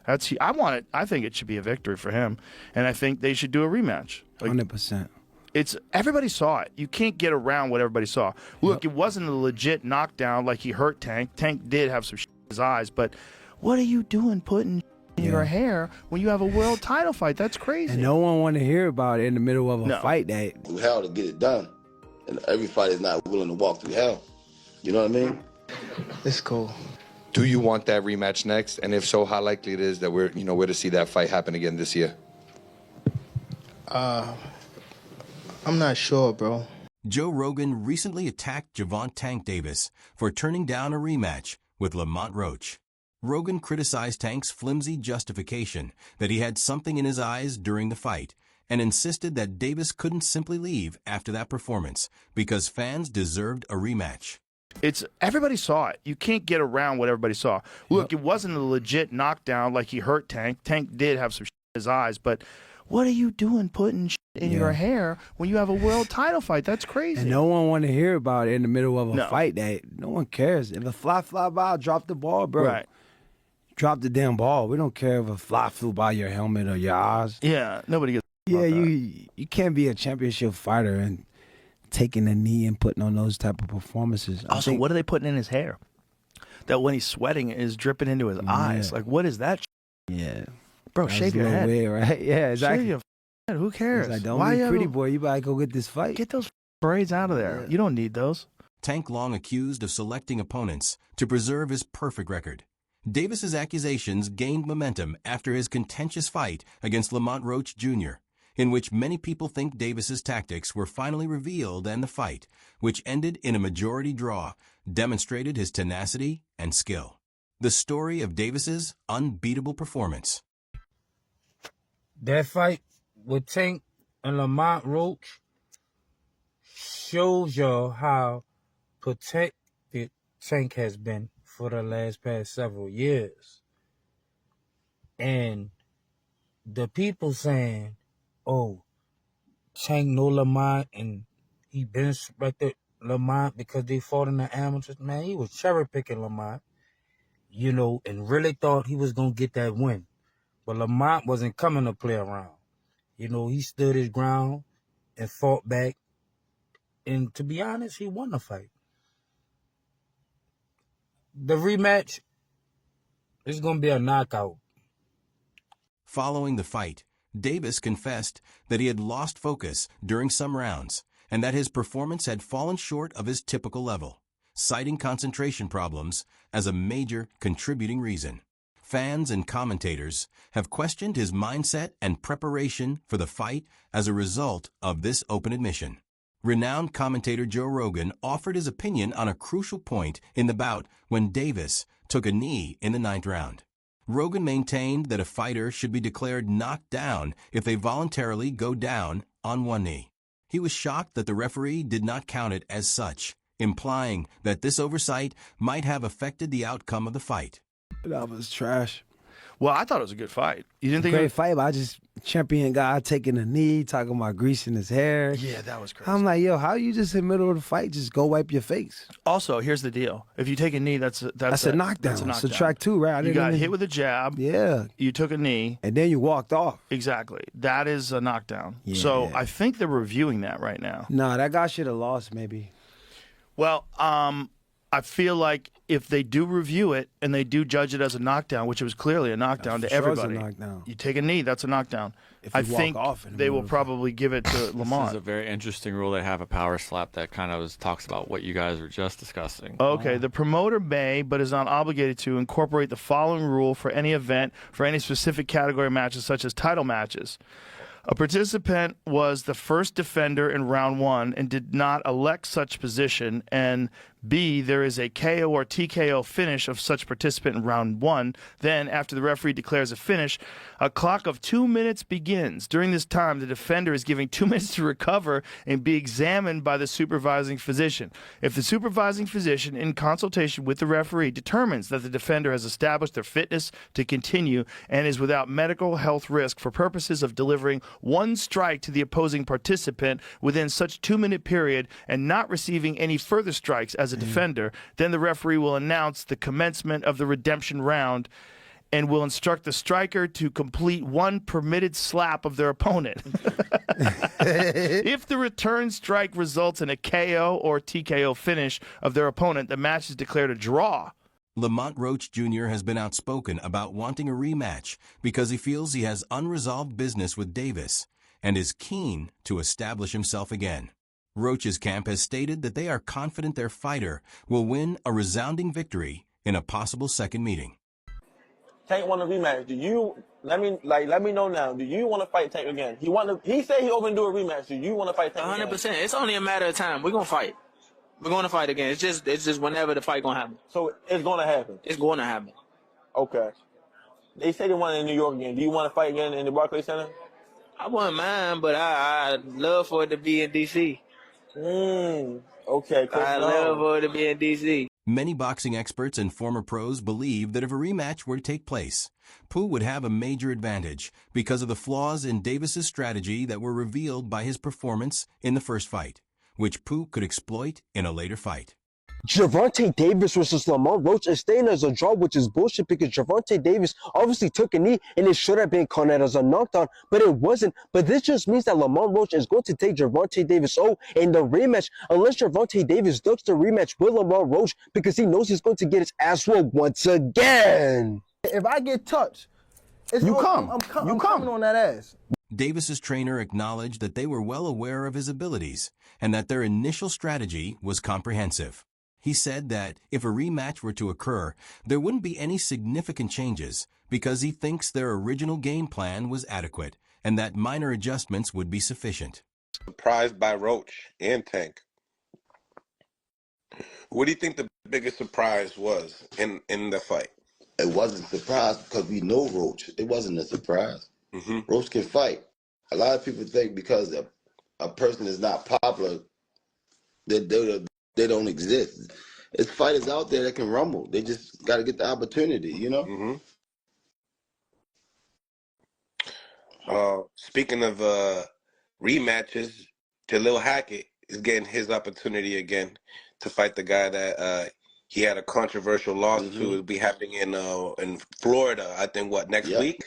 I think it should be a victory for him, and I think they should do a rematch. 100%. Everybody saw it. You can't get around what everybody saw. Look, It wasn't a legit knockdown like he hurt Tank. Tank did have some shit in his eyes, but what are you doing putting in your hair when you have a world title fight? That's crazy. And no one want to hear about it in the middle of a fight that through hell to get it done, and every fighter is not willing to walk through hell. You know what I mean? It's cool. Do you want that rematch next? And if so, how likely it is that we're to see that fight happen again this year? I'm not sure, bro. Joe Rogan recently attacked Gervonta Tank Davis for turning down a rematch with Lamont Rematch. Rogan criticized Tank's flimsy justification that he had something in his eyes during the fight and insisted that Davis couldn't simply leave after that performance because fans deserved a rematch. Everybody saw it. You can't get around what everybody saw. Look, It wasn't a legit knockdown like he hurt Tank. Tank did have some shit in his eyes, but what are you doing putting shit in your hair when you have a world title fight? That's crazy. And no one want to hear about it in the middle of a fight that no one cares. If a fly by, drop the ball, bro. Right. Drop the damn ball. We don't care if a fly flew by your helmet or your eyes. Yeah, nobody gets you can't be a championship fighter and taking a knee and putting on those type of performances. Also, what are they putting in his hair? That when he's sweating it is dripping into his eyes. Like, what is that? Yeah. Bro, shave your head. Weird, right? Yeah, exactly. Shave your head. Who cares? Like, don't be pretty boy. You better go get this fight. Get those braids out of there. You don't need those. Tank long accused of selecting opponents to preserve his perfect record. Davis's accusations gained momentum after his contentious fight against Lamont Rematch Jr., in which many people think Davis's tactics were finally revealed, and the fight, which ended in a majority draw, demonstrated his tenacity and skill. The story of Davis's unbeatable performance. That fight with Tank and Lamont Rematch shows y'all how protected Tank has been for the past several years. And the people saying, oh, Tank know Lamont and he been respected Lamont because they fought in the amateurs. Man, he was cherry picking Lamont, and really thought he was going to get that win. But Lamont wasn't coming to play around. He stood his ground and fought back. And to be honest, he won the fight. The rematch is going to be a knockout. Following the fight, Davis confessed that he had lost focus during some rounds and that his performance had fallen short of his typical level, citing concentration problems as a major contributing reason. Fans and commentators have questioned his mindset and preparation for the fight as a result of this open admission. Renowned commentator Joe Rogan offered his opinion on a crucial point in the bout when Davis took a knee in the 9th round. Rogan maintained that a fighter should be declared knocked down if they voluntarily go down on one knee. He was shocked that the referee did not count it as such, implying that this oversight might have affected the outcome of the fight. That was trash. Well, I thought it was a good fight. You didn't think great fight, but I just champion guy taking a knee, talking about greasing his hair. Yeah, that was crazy. I'm like, yo, how you just in the middle of the fight just go wipe your face? Also, here's the deal: if you take a knee, that's a knockdown. That's a knockdown. Subtract 2, right? You got hit with a jab. Yeah. You took a knee, and then you walked off. Exactly. That is a knockdown. Yeah. So I think they're reviewing that right now. Nah, that guy should have lost, maybe. Well, I feel like if they do review it and they do judge it as a knockdown, which it was clearly a knockdown to everybody, you take a knee, that's a knockdown. I think they will probably give it to Lamont. This is a very interesting rule. They have a power slap that kind of talks about what you guys were just discussing. Okay, the promoter may, but is not obligated to, incorporate the following rule for any event, for any specific category matches, such as title matches. A participant was the first defender in round 1 and did not elect such position, and B, there is a KO or TKO finish of such participant in round 1. Then, after the referee declares a finish, a clock of 2 minutes begins. During this time, the defender is given 2 minutes to recover and be examined by the supervising physician. If the supervising physician, in consultation with the referee, determines that the defender has established their fitness to continue and is without medical health risk for purposes of delivering one strike to the opposing participant within such 2-minute period and not receiving any further strikes as a defender, then the referee will announce the commencement of the redemption round and will instruct the striker to complete one permitted slap of their opponent. If the return strike results in a KO or TKO finish of their opponent, the match is declared a draw. Lamont Roach Jr. has been outspoken about wanting a rematch because he feels he has unresolved business with Davis and is keen to establish himself again. Roach's camp has stated that they are confident their fighter will win a resounding victory in a possible second meeting. Tank want a rematch. Do you let me know now? Do you want to fight Tank again? He said he open to do a rematch. Do you want to fight Tank 100%. again? It's only a matter of time. We're gonna fight. We're gonna fight again. It's just whenever the fight gonna happen. So it's gonna happen. It's going to happen. Okay. They say they want it in New York again. Do you want to fight again in the Barclays Center? I wouldn't mind, but I'd love for it to be in D.C. Okay. I'd love for it to be in D.C. Many boxing experts and former pros believe that if a rematch were to take place, Pooh would have a major advantage because of the flaws in Davis's strategy that were revealed by his performance in the first fight, which Pooh could exploit in a later fight. Gervonta Davis versus Lamont Roach is staying as a draw, which is bullshit because Gervonta Davis obviously took a knee and it should have been counted as a knockdown, but it wasn't. But this just means that Lamont Roach is going to take Gervonta Davis in the rematch unless Gervonta Davis ducks the rematch with Lamont Roach because he knows he's going to get his ass whooped once again. If I get touched, I'm coming on that ass. Davis's trainer acknowledged that they were well aware of his abilities and that their initial strategy was comprehensive. He said that if a rematch were to occur, there wouldn't be any significant changes because he thinks their original game plan was adequate and that minor adjustments would be sufficient. Surprised by Roach and Tank. What do you think the biggest surprise was in the fight? It wasn't a surprise because we know Roach. It wasn't a surprise. Roach can fight. A lot of people think because a person is not popular, that they don't exist. There's fighters out there that can rumble. They just got to get the opportunity, you know? Speaking of rematches, Jalil Hackett is getting his opportunity again to fight the guy that he had a controversial loss to. It'll be happening in Florida, I think, next week?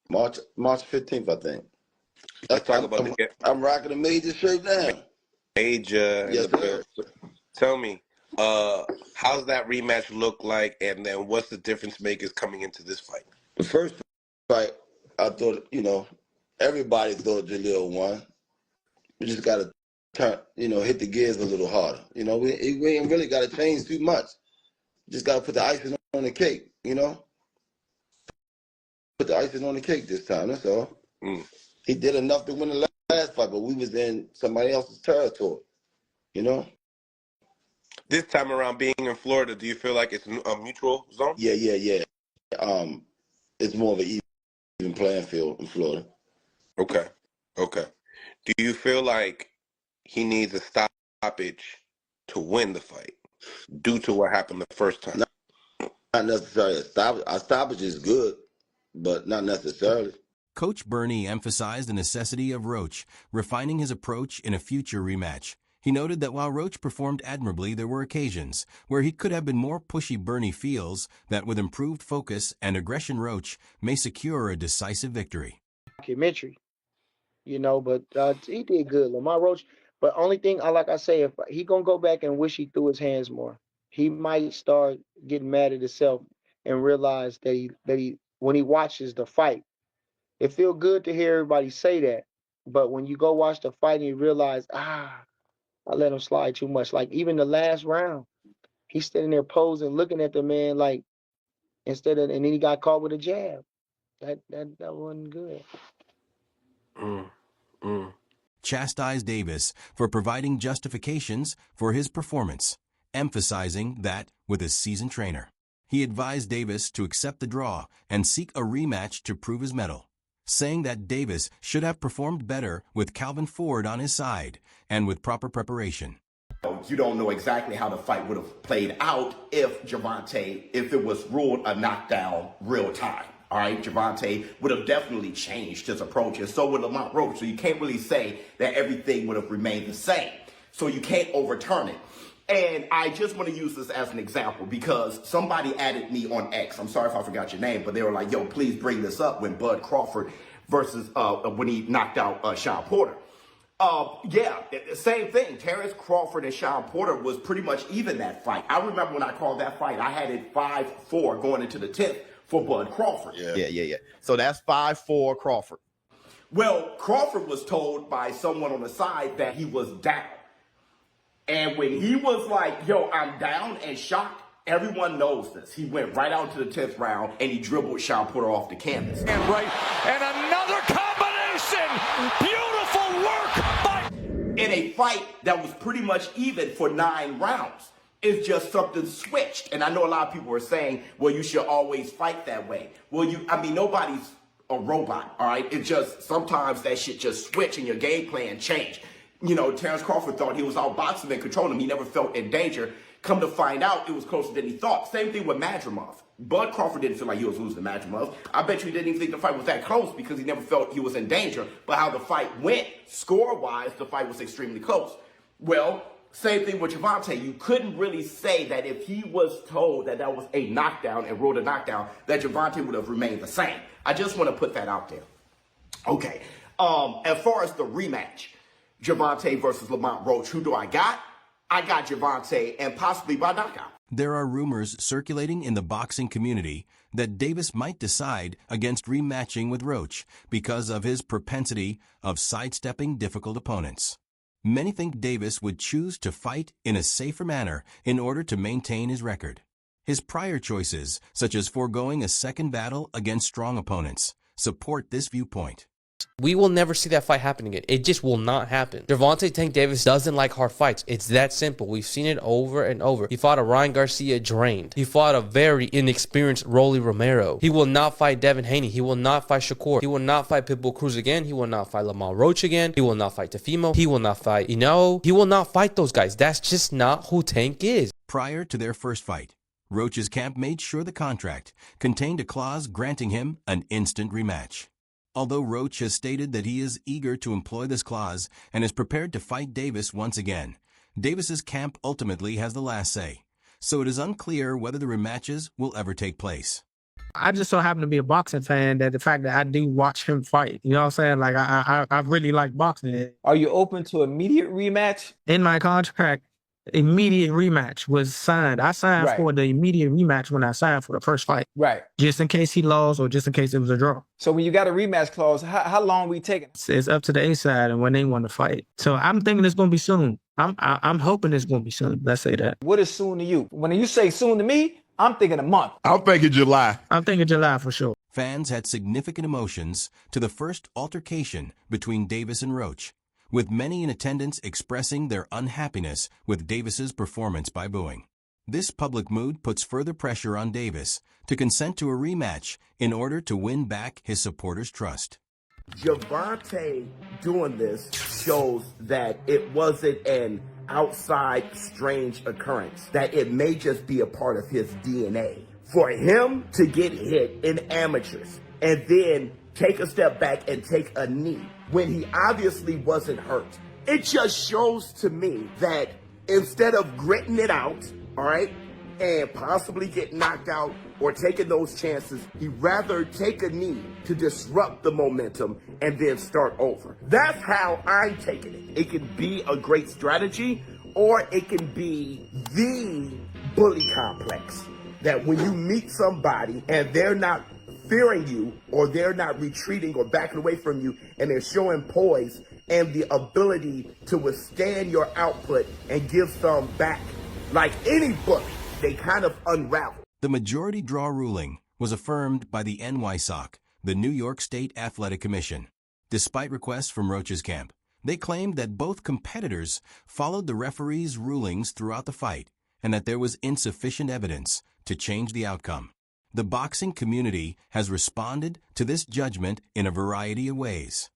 March 15th, I think. Let's talk about I'm rocking a major shirt now. Major. Yes, sir. Tell me, how's that rematch look like, and then what's the difference makers coming into this fight? The first fight, I thought, everybody thought Jalil won. We just got to turn, hit the gears a little harder. We ain't really got to change too much. Just got to put the icing on the cake, Put the icing on the cake this time, that's all. He did enough to win the last fight, but we was in somebody else's territory, This time around, being in Florida, do you feel like it's a mutual zone? Yeah. It's more of an even playing field in Florida. Okay. Do you feel like he needs a stoppage to win the fight due to what happened the first time? Not necessarily. A stoppage is good, but not necessarily. Coach Burney emphasized the necessity of Roach refining his approach in a future rematch. He noted that while Roach performed admirably, there were occasions where he could have been more pushy. Burney feels that with improved focus and aggression, Roach may secure a decisive victory. Documentary, but he did good, Lamont Roach. But only thing, like I say, if he gonna go back and wish he threw his hands more, he might start getting mad at himself and realize that he when he watches the fight, it feel good to hear everybody say that, but when you go watch the fight and you realize, I let him slide too much. Like even the last round, he's standing there posing, looking at the man like and then he got caught with a jab. That wasn't good. Chastised Davis for providing justifications for his performance, emphasizing that with his seasoned trainer. He advised Davis to accept the draw and seek a rematch to prove his mettle, saying that Davis should have performed better with Calvin Ford on his side and with proper preparation. You don't know exactly how the fight would have played out if it was ruled a knockdown real time. All right, Gervonta would have definitely changed his approach, and so would Lamont Roach. So you can't really say that everything would have remained the same. So you can't overturn it. And I just want to use this as an example because somebody added me on X. I'm sorry if I forgot your name, but they were like, yo, please bring this up when Bud Crawford versus when he knocked out Sean Porter. Yeah, same thing. Terrence Crawford and Sean Porter was pretty much even that fight. I remember when I called that fight, I had it 5-4 going into the 10th for Bud Crawford. Yeah. So that's 5-4 Crawford. Well, Crawford was told by someone on the side that he was down. And when he was like, yo, I'm down and shocked, everyone knows this. He went right out to the 10th round and he dribbled Sean Porter off the canvas. And another combination. Beautiful work by... In a fight that was pretty much even for 9 rounds. It's just something switched. And I know a lot of people are saying, well, you should always fight that way. Well, nobody's a robot, all right? It's just sometimes that shit just switch and your game plan change. You know, Terrence Crawford thought he was outboxing and controlling him. He never felt in danger. Come to find out, it was closer than he thought. Same thing with Madrimov. Bud Crawford didn't feel like he was losing to Madrimov. I bet you he didn't even think the fight was that close because he never felt he was in danger. But how the fight went, score-wise, the fight was extremely close. Well, same thing with Gervonta. You couldn't really say that if he was told that that was a knockdown and ruled a knockdown, that Gervonta would have remained the same. I just want to put that out there. Okay. As far as the rematch, Gervonta versus Lamont Roach, who do I got? I got Gervonta, and possibly by knockout. There are rumors circulating in the boxing community that Davis might decide against rematching with Roach because of his propensity of sidestepping difficult opponents. Many think Davis would choose to fight in a safer manner in order to maintain his record. His prior choices, such as foregoing a second battle against strong opponents, support this viewpoint. We will never see that fight happen again. It just will not happen. Gervonta Tank Davis doesn't like hard fights. It's that simple. We've seen it over and over. He fought a Ryan Garcia drained. He fought a very inexperienced Rolly Romero. He will not fight Devin Haney. He will not fight Shakur. He will not fight Pitbull Cruz again. He will not fight Lamont Roach again. He will not fight Tefimo. He will not fight Ino. He will not fight those guys. That's just not who Tank is. Prior to their first fight, Roach's camp made sure the contract contained a clause granting him an instant rematch. Although Roach has stated that he is eager to employ this clause and is prepared to fight Davis once again, Davis's camp ultimately has the last say, so it is unclear whether the rematches will ever take place. I just so happen to be a boxing fan that the fact that I do watch him fight, you know what I'm saying? Like, I really like boxing. Are you open to immediate rematch? In my contract, immediate rematch was signed. I signed for the immediate rematch when I signed for the first fight. Right. Just in case he lost or just in case it was a draw. So when you got a rematch clause, how long we taking? It's up to the A side and when they want to fight. So I'm thinking it's going to be soon. I'm hoping it's going to be soon. Let's say that. What is soon to you? When you say soon to me, I'm thinking a month. I'm thinking July. I'm thinking July for sure. Fans had significant emotions to the first altercation between Davis and Roach, with many in attendance expressing their unhappiness with Davis's performance by booing. This public mood puts further pressure on Davis to consent to a rematch in order to win back his supporters' trust. Gervonta doing this shows that it wasn't an outside strange occurrence, that it may just be a part of his DNA. For him to get hit in amateurs and then take a step back and take a knee when he obviously wasn't hurt, it just shows to me that instead of gritting it out, all right, and possibly get knocked out or taking those chances, he'd rather take a knee to disrupt the momentum and then start over. That's how I'm taking it. It can be a great strategy, or it can be the bully complex, that when you meet somebody and they're not fearing you, or they're not retreating or backing away from you, and they're showing poise and the ability to withstand your output and give some back, like any bully, they kind of unravel. The majority draw ruling was affirmed by the NYSOC, the New York State Athletic Commission. Despite requests from Roach's camp, they claimed that both competitors followed the referee's rulings throughout the fight and that there was insufficient evidence to change the outcome. The boxing community has responded to this judgment in a variety of ways.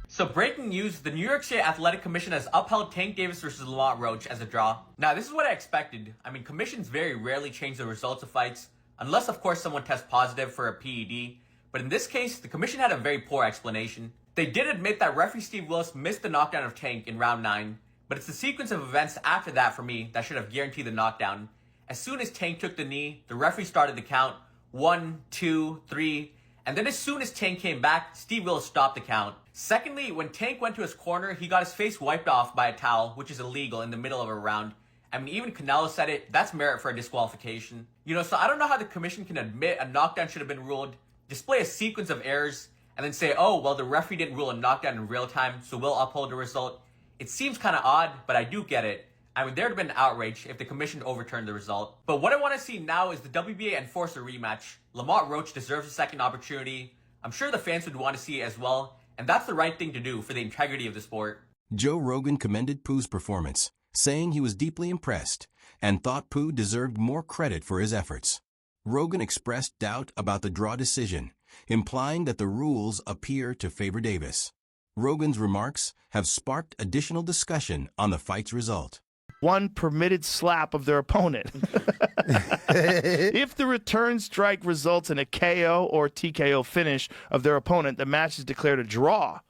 So breaking news, the New York State Athletic Commission has upheld Tank Davis versus Lamont Roach as a draw. Now, this is what I expected. I mean, commissions very rarely change the results of fights, unless, of course, someone tests positive for a PED. But in this case, the commission had a very poor explanation. They did admit that referee Steve Willis missed the knockdown of Tank in round 9, But it's the sequence of events after that for me that should have guaranteed the knockdown. As soon as Tank took the knee, the referee started the count 1, 2, 3, and then as soon as Tank came back, Steve Willis stopped the count. Secondly, when Tank went to his corner, he got his face wiped off by a towel, which is illegal in the middle of a round. I mean, even Canelo said it, that's merit for a disqualification. You know, so I don't know how the commission can admit a knockdown should have been ruled, display a sequence of errors, and then say, oh, well, the referee didn't rule a knockdown in real time, so we'll uphold the result. It seems kind of odd, but I do get it. I mean, there'd have been outrage if the commission overturned the result. But what I want to see now is the WBA enforce a rematch. Lamont Roach deserves a second opportunity. I'm sure the fans would want to see it as well, and that's the right thing to do for the integrity of the sport. Joe Rogan commended Pooh's performance, saying he was deeply impressed and thought Pooh deserved more credit for his efforts. Rogan expressed doubt about the draw decision, implying that the rules appear to favor Davis. Rogan's remarks have sparked additional discussion on the fight's result. One permitted slap of their opponent. If the return strike results in a KO or TKO finish of their opponent, the match is declared a draw.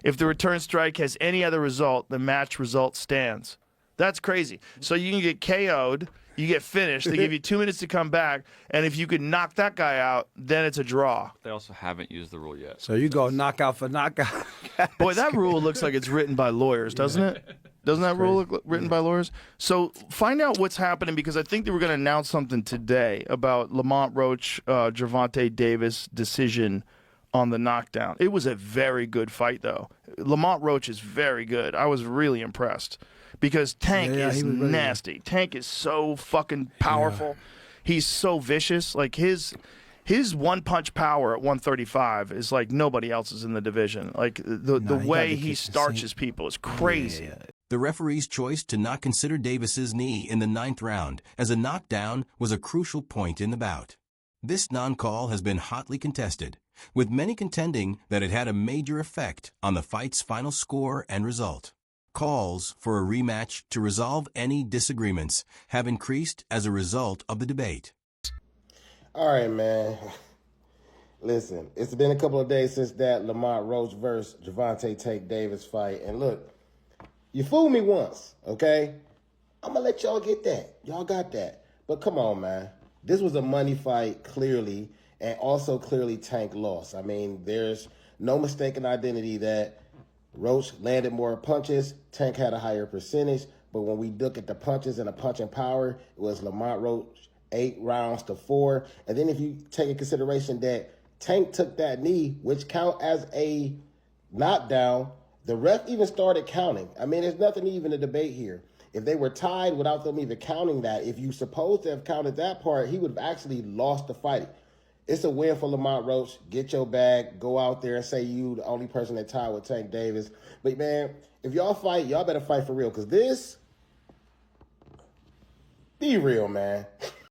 If the return strike has any other result, the match result stands. That's crazy. So you can get KO'd, you get finished, they give you 2 minutes to come back, and if you could knock that guy out, then it's a draw. They also haven't used the rule yet. So you go knockout for knockout. Boy, that rule looks like it's written by lawyers, doesn't it? Doesn't that rule look written by lawyers? So find out what's happening, because I think they were going to announce something today about Lamont Roach, Gervonta Davis decision on the knockdown. It was a very good fight, though. Lamont Roach is very good. I was really impressed because Tank is nasty. Tank is so fucking powerful. He's so vicious. Like his one-punch power at 135 is like nobody else's in the division. Like the way he starches people is crazy. The referee's choice to not consider Davis's knee in the 9th round as a knockdown was a crucial point in the bout. This non-call has been hotly contested, with many contending that it had a major effect on the fight's final score and result. Calls for a rematch to resolve any disagreements have increased as a result of the debate. All right, man. Listen, it's been a couple of days since that Lamont Roach versus Gervonta Tank Davis fight. And look, you fooled me once, okay? I'm going to let y'all get that. Y'all got that. But come on, man. This was a money fight, clearly, and also clearly Tank lost. I mean, there's no mistaken identity that Roach landed more punches, Tank had a higher percentage, but when we look at the punches and the punching power, it was Lamont Roach 8 rounds to 4. And then if you take in consideration that Tank took that knee, which count as a knockdown, the ref even started counting. I mean, there's nothing even to debate here. If they were tied without them even counting that, if you supposed to have counted that part, he would have actually lost the fight. It's a win for Lamont Roach. Get your bag. Go out there and say you the only person that tied with Tank Davis. But, man, if y'all fight, y'all better fight for real. Because this, be real, man.